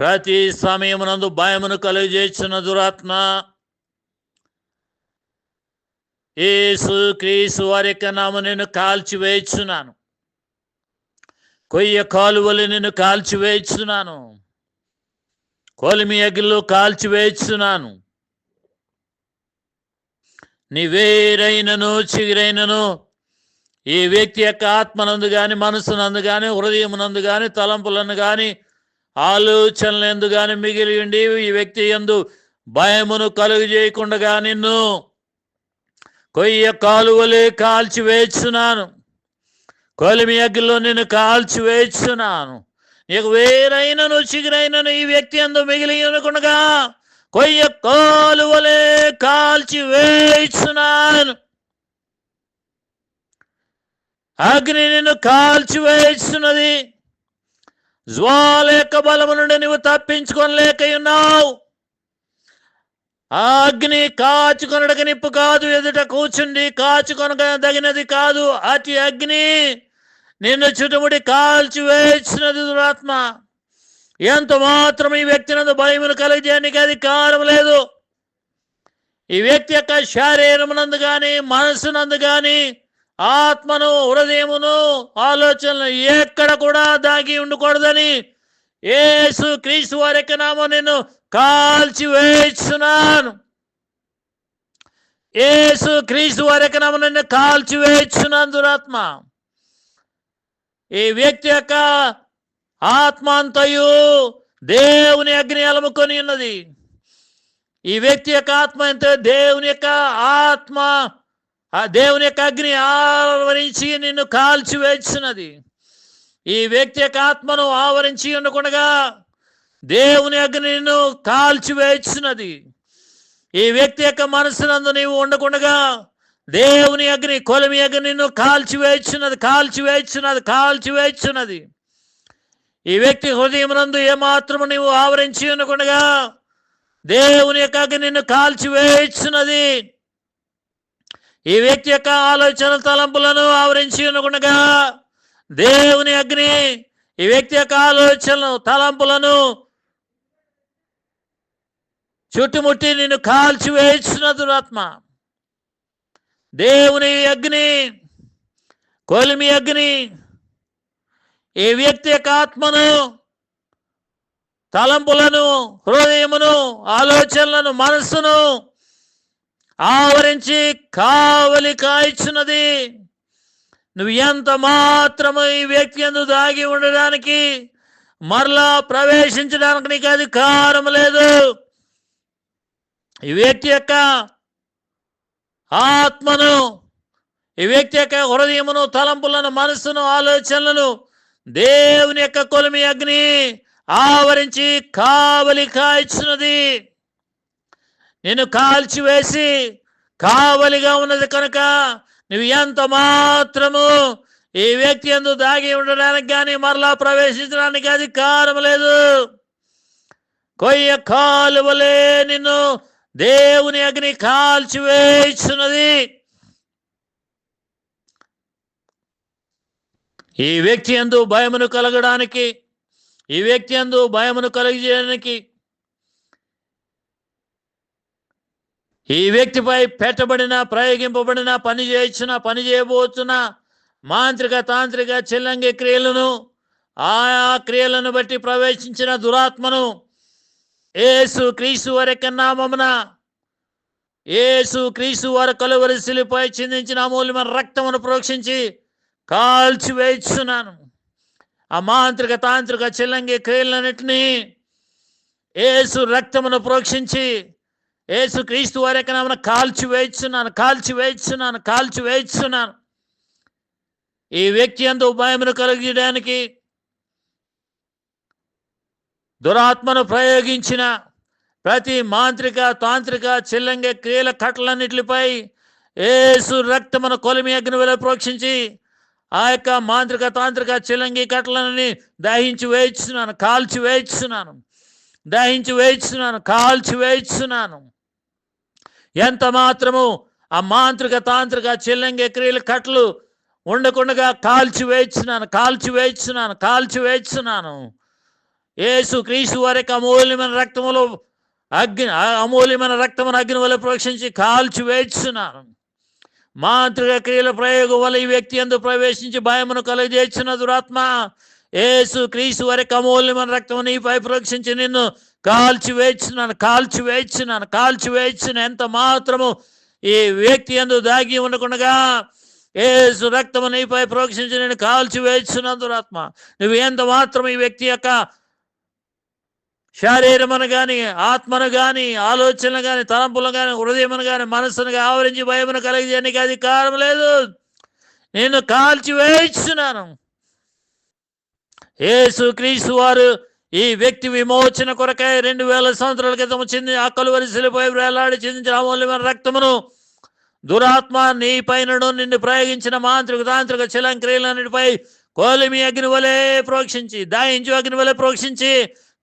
ప్రతి సమయమునందు భయమును కలుగజేస్తున్న దురాత్మ యేసు క్రీస్తు వారి యొక్క నామమున నేను కాల్చివేయుచున్నాను. కొయ్య కాలువలు నేను కాల్చివేయుచున్నాను. కొలిమి అగ్నిలో కాల్చివేయుచున్నాను. నీ వేరైనను చిగురైనను ఈ వ్యక్తి యొక్క ఆత్మనందు కానీ, మనసునందు కానీ, హృదయమునందు కానీ, తలంపులను కానీ, ఆలోచనలు ఎందు కానీ మిగిలి ఉండి ఈ వ్యక్తి యందు భయమును కలుగు చేయకుండా నిన్ను కొయ్య కాలువలే కాల్చివేస్తున్నాను. కొలిమి అగ్గిలో నిన్ను కాల్చివేస్తున్నాను. నీకు వేరైనను చిగురైనను ఈ వ్యక్తి యందు మిగిలి ఉండకుండా కొయ్య కాలువలే కాల్చివేస్తున్నాను. అగ్ని నిన్ను కాల్చివేస్తున్నది. జ్వాల యొక్క బలము నుండి నువ్వు తప్పించుకోలేక ఉన్నావు. ఆ అగ్ని కాచుకొనడక నిప్పు కాదు, ఎదుట కూర్చుండి కాచుకొనక తగినది కాదు. అతి అగ్ని నిన్ను చుట్టుముడి కాల్చివేస్తున్నది దురాత్మ. ఎంత మాత్రం ఈ వ్యక్తి నందు భయమును కలిగజేయడానికి అధికారం లేదు. ఈ వ్యక్తి యొక్క శరీరమునందు కానీ, మనసునందు కానీ, ఆత్మను, హృదయమును, ఆలోచనలు ఎక్కడ కూడా దాగి ఉండకూడదని యేసు క్రీస్తు వారి యొక్క నామమున నిన్ను కాల్చివేస్తున్నాను. యేసు క్రీస్తు వారి యొక్క నామమున నిన్ను కాల్చివేస్తున్నాను దురాత్మ. ఈ వ్యక్తి యొక్క ఆత్మ అంతయు దేవుని అగ్ని అలముకొని ఉన్నది. ఈ వ్యక్తి యొక్క ఆత్మ అంతా దేవుని యొక్క ఆత్మ, ఆ దేవుని యొక్క అగ్ని ఆవరించి నిన్ను కాల్చివేస్తున్నది. ఈ వ్యక్తి యొక్క ఆత్మను ఆవరించి ఉండకుండా దేవుని అగ్ని నిన్ను కాల్చివేస్తున్నది. ఈ వ్యక్తి యొక్క మనసునందు నీవు ఉండకుండా దేవుని అగ్ని, కొలిమి అగ్ని నిన్ను కాల్చివేస్తున్నది. ఈ వ్యక్తి హృదయమునందు ఏమాత్రము నీవు ఆవరించి ఉండకుండా దేవుని యొక్క అగ్ని నిన్ను కాల్చివేస్తున్నది. ఈ వ్యక్తి యొక్క ఆలోచన తలంపులను ఆవరించి ఉండకుండా దేవుని అగ్ని ఈ వ్యక్తి యొక్క ఆలోచనలు తలంపులను చుట్టుముట్టి నిన్ను కాల్చివేస్తున్న దురాత్మ. దేవుని అగ్ని, కొలిమి అగ్ని ఈ వ్యక్తి యొక్క ఆత్మను, తలంపులను, హృదయమును, ఆలోచనలను, మనస్సును ఆవరించి కావలి కాయిచున్నది. నువ్వు ఎంత మాత్రము ఈ వ్యక్తి యందు దాగి ఉండడానికి, మరలా ప్రవేశించడానికి నీకు అధికారం లేదు. ఈ వ్యక్తి యొక్క ఆత్మను, ఈ వ్యక్తి యొక్క హృదయమును, తలంపులను, మనస్సును, ఆలోచనలను దేవుని యొక్క కొలిమి అగ్ని ఆవరించి కావలి కాయిచున్నది. నిన్ను కాల్చివేసి కావలిగా ఉన్నది కనుక నువ్వు ఎంత మాత్రము ఈ వ్యక్తి యందు దాగి ఉండడానికి కానీ, మరలా ప్రవేశించడానికి అధికారం లేదు. కొయ్య కాలువలే నిన్ను దేవుని అగ్ని కాల్చివేస్తున్నది. ఈ వ్యక్తి యందు భయమును కలగడానికి, ఈ వ్యక్తి యందు భయమును కలిగజేయడానికి, ఈ వ్యక్తిపై పెట్టబడిన, ప్రయోగింపబడిన, పని చేయబోతున్న మాంత్రిక, తాంత్రిక, చెల్లంగి క్రియలను, ఆయా క్రియలను బట్టి ప్రవేశించిన దురాత్మను యేసు క్రీస్తు వారి యొక్క నామమున, యేసు క్రీస్తు వారి కలువరి శిలువపై చిందించిన అమూల్యమైన రక్తమును ప్రోక్షించి కాల్చివేస్తున్నాను. ఆ మాంత్రిక, తాంత్రిక, చెల్లంగి క్రియలన్నిటినీ యేసు రక్తమును ప్రోక్షించి యేసు క్రీస్తు వారి యొక్క నామమున కాల్చివేస్తున్నాను. ఈ వ్యక్తి యందు భయమును కలిగించడానికి దురాత్మను ప్రయోగించిన ప్రతి మాంత్రిక, తాంత్రిక, చెల్లంగి క్రియల కట్టలన్నిటిపై యేసు రక్తమును కొలిమి అగ్ని వలె ప్రోక్షించి ఆ యొక్క మాంత్రిక, తాంత్రిక, చెల్లంగి కట్టలని కాల్చివేస్తున్నాను. ఎంత మాత్రము ఆ మాంత్రిక, తాంత్రిక, చెల్లంగి క్రియల కట్టలు ఉండకుండా కాల్చివేస్తున్నాను. యేసు క్రీస్తు వారి యొక్క అమూల్యమైన రక్తమును అగ్ని వల్ల ప్రోక్షించి కాల్చివేస్తున్నాను. మాంత్రిక క్రియల ప్రయోగం వల్ల ఈ వ్యక్తి యందు ప్రవేశించి భయమును కలుగజేస్తున్న దురాత్మ యేసు క్రీస్తు వారి యొక్క అమూల్యమైన రక్తము నీపై ప్రోక్షించి నిన్ను కాల్చివేస్తున్నాను. ఎంత మాత్రము ఈ వ్యక్తి యందు దాగి ఉండకుండగా యేసు రక్తము నీపై ప్రోక్షించి నేను కాల్చి వేస్తున్నా దురాత్మ. నువ్వు ఎంత మాత్రం ఈ వ్యక్తి యొక్క శరీరమును కానీ, ఆత్మను కానీ, ఆలోచనలు కానీ, తలంపులు కానీ, హృదయమును కానీ, మనస్సును ఆవరించి భయమును కలిగించడానికి అధికారం లేదు. నేను కాల్చి వేస్తున్నాను. యేసు క్రీస్తు వారు ఈ వ్యక్తి విమోచన కొరకై 2000 సంవత్సరాల క్రితం చెంది ఆ కలువరి శిలువపై వేలాడి చెందించిన అమూల్యమైన రక్తమును దురాత్మ నీ పైనను నిన్ను ప్రయోగించిన మాంత్రిక తాంత్రిక చలంక్రియలన్నిటిపై కోలిమి అగ్ని వలె ప్రోక్షించి దాయించు అగ్ని వలె ప్రోక్షించి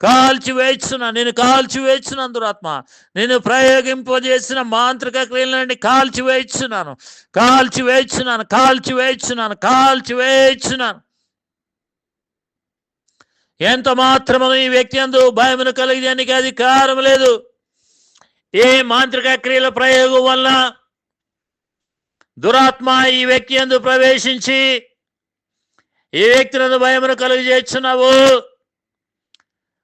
కాల్చి వేస్తున్నాను. నేను కాల్చి వేస్తున్నాను దురాత్మ. నేను ప్రయోగింపజేసిన మాంత్రిక క్రియలన్నీ కాల్చి వేస్తున్నాను, కాల్చి వేస్తున్నాను, కాల్చి వేస్తున్నాను, కాల్చి వేస్తున్నాను. ఎంత మాత్రము ఈ వ్యక్తి అందు భయమును కలిగేదానికి అధికారం లేదు. ఏ మాంత్రిక క్రియల ప్రయోగం వల్ల దురాత్మ ఈ వ్యక్తి అందు ప్రవేశించి ఈ వ్యక్తినందు భయమును కలిగజేస్తున్నావు,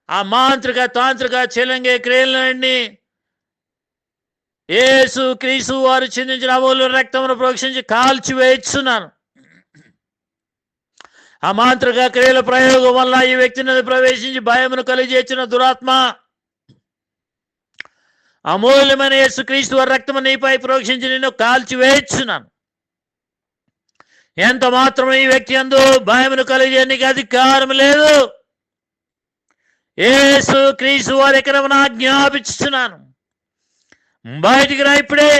ఆ మాంత్రిక తాంత్రిక చెలంగే క్రియలన్నీ యేసు క్రీస్తు వారు చిందించిన అమూల్య రక్తమును ప్రోక్షించి కాల్చి వేస్తున్నాను. ఆ మాంత్రిక క్రియల ప్రయోగం వల్ల ఈ వ్యక్తిని ప్రవేశించి భయమును కలిగజేసిన దురాత్మ అమూల్యమైన యేసు క్రీస్తు వారి రక్తము నీపై ప్రోక్షించి నిన్ను కాల్చి వేస్తున్నాను. ఎంత మాత్రం ఈ వ్యక్తి అందు భయమును కలిగేందుకు అధికారం లేదు. యేసు క్రీస్తు వారి ఎకరమును ఆజ్ఞాపించుతున్నాను, బయటికి రా ఇప్పుడే.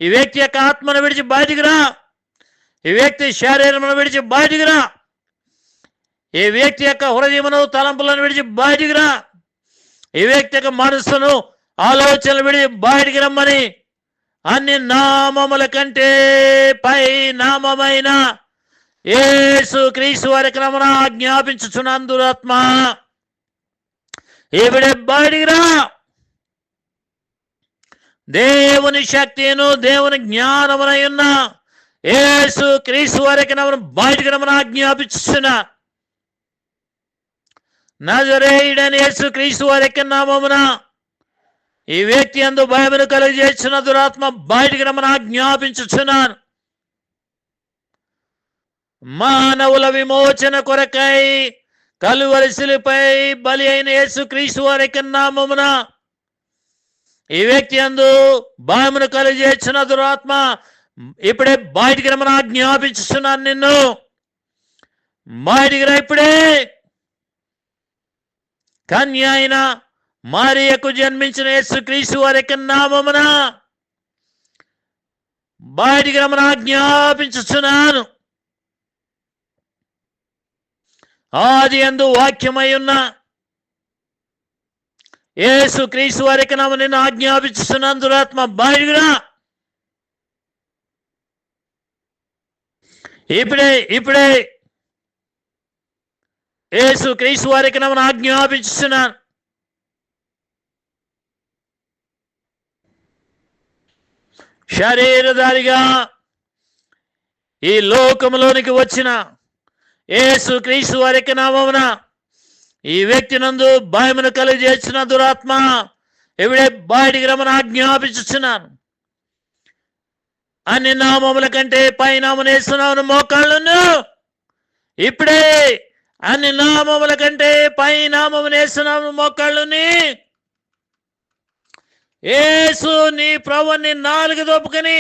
ఈ వ్యక్తి యొక్క ఆత్మను విడిచి బయటికి రా. ఈ వ్యక్తి శరీరమును విడిచి బయటికి రా. ఈ వ్యక్తి యొక్క హృదయమును తలంపులను విడిచి బయటికి రా. ఈ వ్యక్తి యొక్క మనస్సును ఆలోచనలు విడిచి బయటికి రమ్మని అన్ని నామముల కంటే పై నామమైన యేసు క్రీస్తు వారి క్రమణ ఆజ్ఞాపించుచున్నాను దురాత్మ, ఇవిడే బయటికి రా. దేవుని శక్తిను దేవుని జ్ఞానమునై ఉన్న యేసు క్రీస్తు వారికి బయటికి రమ్మని ఆజ్ఞాపించుచున్నా. నజరేయుడైన యేసు క్రీస్తు వారికి నామమున ఈ వ్యక్తి అందు భయమును కలుగజేసిన దురాత్మ బయటికి రమ్మని ఆజ్ఞాపించుచున్నాను. మానవుల విమోచన కొరకై కలువరి శిలువపై బలి అయిన యేసు క్రీస్తు వారికి నామమున ఈ వ్యక్తి అందు భయమును కలుగజేసిన దురాత్మ ఇప్పుడే బయటికి రమ్మని ఆజ్ఞాపించుచున్నాను. నిన్ను బయటికి రా ఇప్పుడే. కన్య అయిన మరియకు జన్మించిన యేసు క్రీస్తు వారి యొక్క నామమున బయటికి రమ్మని ఆజ్ఞాపించుచున్నాను. ఆది యందు వాక్యమై ఉన్న యేసు క్రీస్తు వారి యొక్క నామమున నిన్ను ఆజ్ఞాపించుచున్నాను దురాత్మ బయటికి రా. ఇప్పుడే ఇప్పుడే యేసు క్రీస్తు వారి యొక్క నామమున ఆజ్ఞాపించుచున్నాను. శరీరధారిగా ఈ లోకములోనికి వచ్చిన యేసు క్రీస్తు వారి యొక్క నామమున ఈ వ్యక్తి నందు భయమును కలిగజేసిన దురాత్మ ఇవిడే బయటికి రమ్మని ఆజ్ఞాపించుచున్నాను. అన్ని నామముల కంటే పై నామమున యేసునామమున మోకాళ్ళను ఇప్పుడే. అన్ని నామముల కంటే పై నామమున యేసునామమున మోకాళ్ళని యేసు నీ ప్రభువుని నాలుగు దొప్పుకొని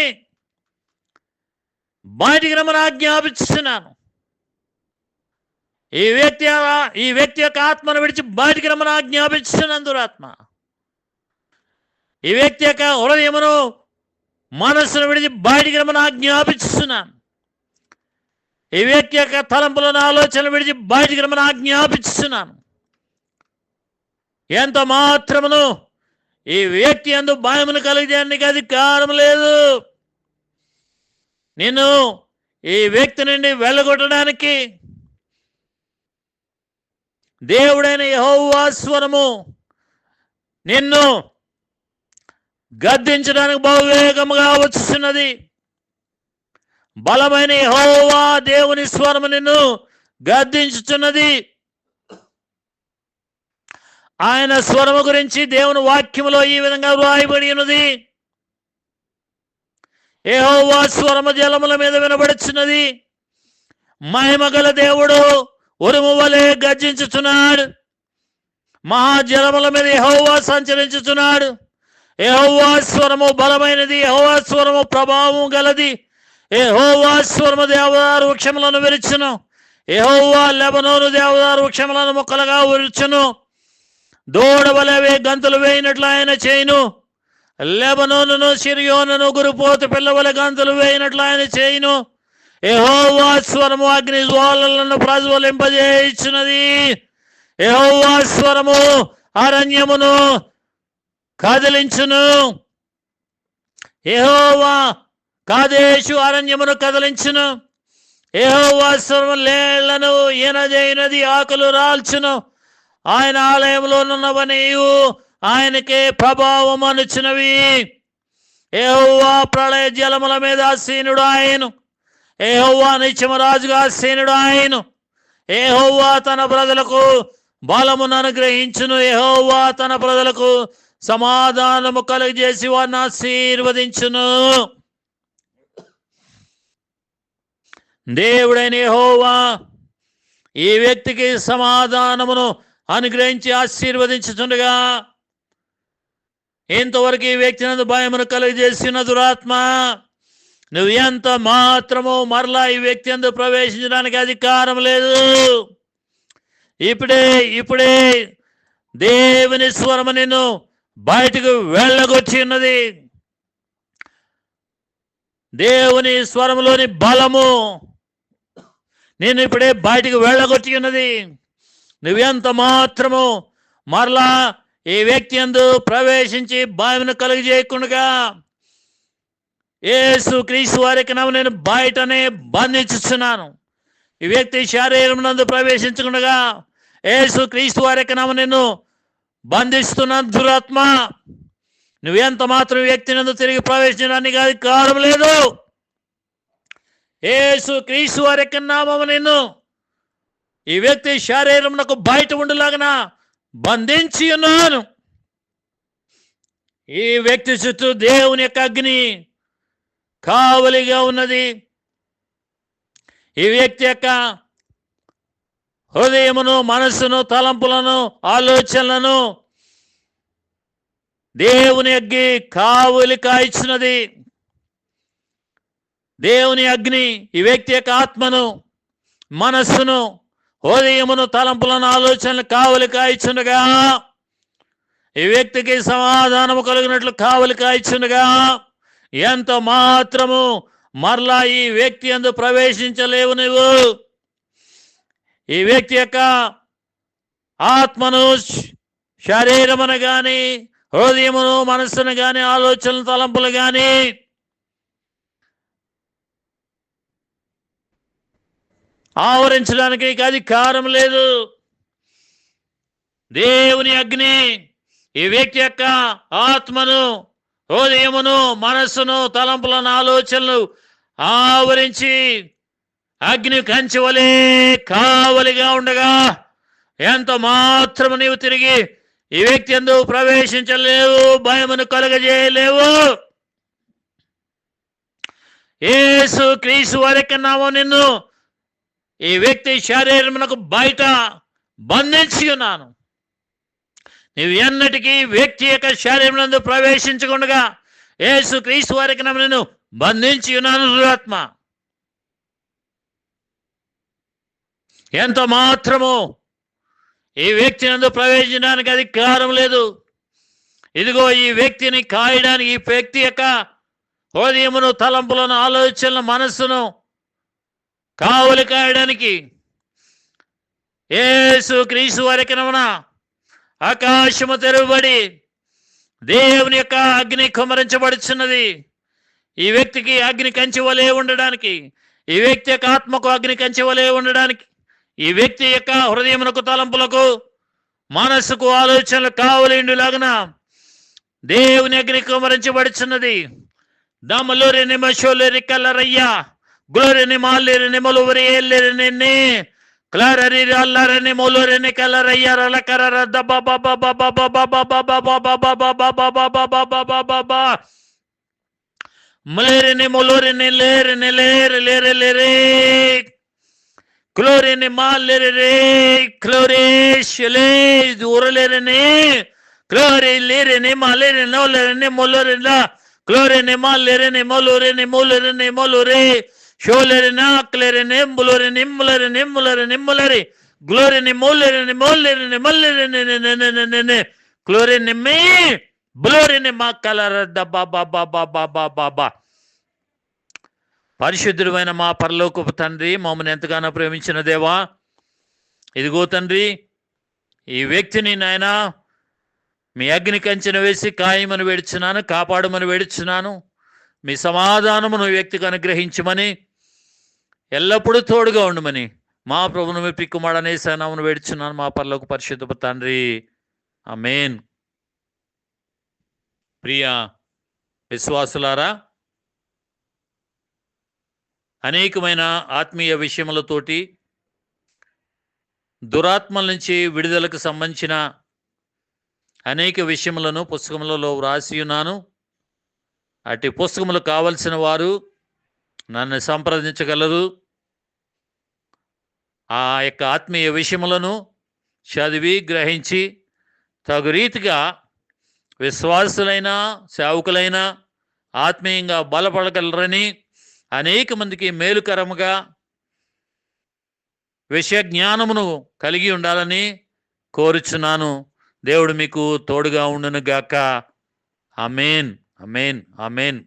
బయటికి రమ్మని ఆజ్ఞాపించుతున్నాను. ఈ వ్యక్తి యొక్క ఆత్మను విడిచి బయటికి రమ్మని ఆజ్ఞాపించుతున్నాను దురాత్మ. ఈ వ్యక్తి యొక్క హృదయమును మనస్సును విడిచి బయటికి రమ్మని ఆజ్ఞాపించుతున్నాను. ఈ వ్యక్తి యొక్క తలంపులను ఆలోచనలు విడిచి బయటికి రమ్మని ఆజ్ఞాపించుతున్నాను. ఎంత మాత్రమును ఈ వ్యక్తి అందు భయమును కలిగేందుకు అధికారం లేదు. నిన్ను ఈ వ్యక్తి నుండి వెళ్ళగొట్టడానికి దేవుడైన యెహోవా స్వరము నిన్ను గద్దించడానికి బహువేగముగా వచ్చుచున్నది. బలమైన యెహోవా దేవుని స్వరము నిన్ను గద్దించుచున్నది. ఆయన స్వరము గురించి దేవుని వాక్యములో ఈ విధంగా వ్రాయబడి ఉన్నది. యెహోవా స్వరము జలముల మీద వినబడుచున్నది. మహిమగల దేవుడు ఉరుము వలె గర్జించుచున్నాడు. మహాజలముల మీద యెహోవా సంచరించుచున్నాడు. యెహోవా స్వరము బలమైనది. యెహోవా స్వరము ప్రభావం గలది. యెహోవా స్వరము దేవదారు వృక్షములను విరుచును. యెహోవా లెబనోను దేవదారు వృక్షములను ముక్కలుగా విరుచును. దూడవలవే గంతులు వేయినట్లు ఆయన చేయును. లెబనోనును సిరియోనును గురుపోతు పిల్లవల గంతులు వేయినట్లు ఆయన చేయును. యెహోవా స్వరము అగ్ని జ్వాలలను ప్రజ్వలింపజేయుచున్నది. యెహోవా స్వరము అరణ్యమును కదిలించును. యెహోవా కాదేశు అరణ్యమును కదిలించును. యెహోవా స్వరము లేళ్లను ఈనజేయునది. ఆకులు రాల్చును. ఆయన ఆలయంలోనున్నవనియు ఆయనకే ప్రభావం అనుచున్నవి. యెహోవా ప్రళయ జలముల మీద ఆసీనుడు ఆయను. యెహోవా నిత్యమరాజుగా ఆసీనుడు ఆయను. యెహోవా తన ప్రజలకు బలమును అనుగ్రహించును. యెహోవా తన ప్రజలకు సమాధానము కలుగజేసి వారిని ఆశీర్వదించును. దేవుడైన యెహోవా ఈ వ్యక్తికి సమాధానమును అనుగ్రహించి ఆశీర్వదించుచుండగా, ఇంతవరకు ఈ వ్యక్తి నందు భయమును కలుగజేసిన దురాత్మ, నువ్వు ఎంత మాత్రము మరలా ఈ వ్యక్తి నందు ప్రవేశించడానికి అధికారం లేదు. ఇప్పుడే దేవుని స్వరము నిన్ను బయటకు వెళ్ళగొచ్చి ఉన్నది. దేవుని స్వరములోని బలము నేను ఇప్పుడే బయటకు వెళ్ళగొచ్చి ఉన్నది. నువ్వెంత మాత్రము మరలా ఈ వ్యక్తి యందు ప్రవేశించి భయమును కలుగజేయకుండా యేసు క్రీస్తు వారికి నేను బయటనే బంధించుచున్నాను. ఈ వ్యక్తి శరీరం నందు ప్రవేశించకుండా యేసు క్రీస్తు వారికి నిన్ను బంధిస్తున్న దురాత్మ, నువ్వెంత మాత్రం వ్యక్తి నందు తిరిగి ప్రవేశించడానికి అధికారం లేదు. యేసు క్రీస్తు వారికి నామము నిన్ను ఈ వ్యక్తి శరీరమునకు బయట ఉండలాగన బంధించి ఉన్నాను. ఈ వ్యక్తి చుట్టూ దేవుని యొక్క అగ్ని కావలిగా ఉన్నది. ఈ వ్యక్తి యొక్క హృదయమును, మనస్సును, తలంపులను, ఆలోచనలను దేవుని అగ్ని కావలి కాయిస్తున్నది. దేవుని అగ్ని ఈ వ్యక్తి యొక్క ఆత్మను, మనస్సును, హృదయమును, తలంపులను, ఆలోచనలు కావలి కాయిచుండగా, ఈ వ్యక్తికి సమాధానము కలిగినట్లు కావలి కాయిచుండగా, ఎంత మాత్రము మరలా ఈ వ్యక్తి యందు ప్రవేశించలేవు. నువ్వు ఈ వ్యక్తి యొక్క ఆత్మను, శరీరమును కానీ, హృదయమును, మనస్సును కానీ, ఆలోచనలు, తలంపులు కానీ ఆవరించడానికి అధికారం లేదు. దేవుని అగ్ని ఈ వ్యక్తి యొక్క ఆత్మను, హృదయమును, మనస్సును, తలంపులను, ఆలోచనలు ఆవరించి అగ్ని కంచె వలె కావలిగా ఉండగా, ఎంత మాత్రము నీవు తిరిగి ఈ వ్యక్తి యందు ప్రవేశించలేవు, భయమును కలుగజేయలేవు. యేసు క్రీస్తు వారికి నిన్ను ఈ వ్యక్తి శరీరమునకు బయట బంధించి ఉన్నాను. నీవు ఎన్నటికీ వ్యక్తి యొక్క శరీరం నందు ప్రవేశించకుండా యేసు క్రీస్తు వారికి నేను బంధించి ఉన్నాను. దురాత్మ, ఎంత మాత్రము ఈ వ్యక్తి నందు ప్రవేశించడానికి అధికారం లేదు. ఇదిగో ఈ వ్యక్తిని కాయడానికి, ఈ వ్యక్తి యొక్క హృదయమును, తలంపులను, ఆలోచనలను, మనస్సును కావలి కాయడానికి యేసు క్రీస్తు వారికి ఆకాశము తెరవబడి దేవుని యొక్క అగ్ని కుమ్మరించబడుచున్నది. ఈ వ్యక్తికి అగ్ని కంచె వలె ఉండడానికి, ఈ వ్యక్తి యొక్క ఆత్మకు అగ్ని కంచె వలె ఉండడానికి, ఈ వ్యక్తి యొక్క హృదయమునకు, తలంపులకు, మనస్సుకు, ఆలోచనలు కావలిండులాగున దేవుని అగ్ని కుమ్మరించబడుచున్నది. దమలోరి నిమషోలేరి కల్లరయ్యా గ్లోరిని మాలేరిని మొలువరి క్లారరి అల్లరని మొలురిని కలరయ్యారల కరర Mlerene molorene lerene lere lere lere. Clorene malere clore shele durlerene. Clore lerene malere nolerene molorena. Clorene malere molorene molorene molore. Sholerena clerene molorene molorene molorene molore. Glorene molorene molorene molorene. Clorene me. Blorene makala da ba ba ba ba ba ba ba ba. పరిశుద్ధుడైన మా పరలోకపు తండ్రి, మమ్మల్ని ఎంతగానో ప్రేమించిన దేవా, ఇదిగో తండ్రి, ఈ వ్యక్తిని నాయనా మీ అగ్ని కంచెన వేసి కాయమని వేడుచున్నాను, కాపాడమని వేడుచున్నాను. మీ సమాధానమును వ్యక్తికి అనుగ్రహించమని, ఎల్లప్పుడూ తోడుగా ఉండమని మా ప్రభువును మీ పిక్కుమాడనే సనామను వేడుచున్నాను మా పరలోక పరిశుద్ధపు తండ్రి. ఆమేన్. ప్రియ విశ్వాసులారా, అనేకమైన ఆత్మీయ విషయములతోటి దురాత్మల నుంచి విడుదలకు సంబంధించిన అనేక విషయములను పుస్తకములలో వ్రాసి ఉన్నాను. అటు పుస్తకములు కావలసిన వారు నన్ను సంప్రదించగలరు. ఆ యొక్క ఆత్మీయ విషయములను చదివి గ్రహించి తగు రీతిగా విశ్వాసులైన సేవకులైన ఆత్మీయంగా బలపడగలరని, అనేక మందికి మేలుకరముగా విషయ జ్ఞానమును కలిగి ఉండాలని కోరుచున్నాను. దేవుడు మీకు తోడుగా ఉండును గాక. ఆమేన్, ఆమేన్, ఆమేన్.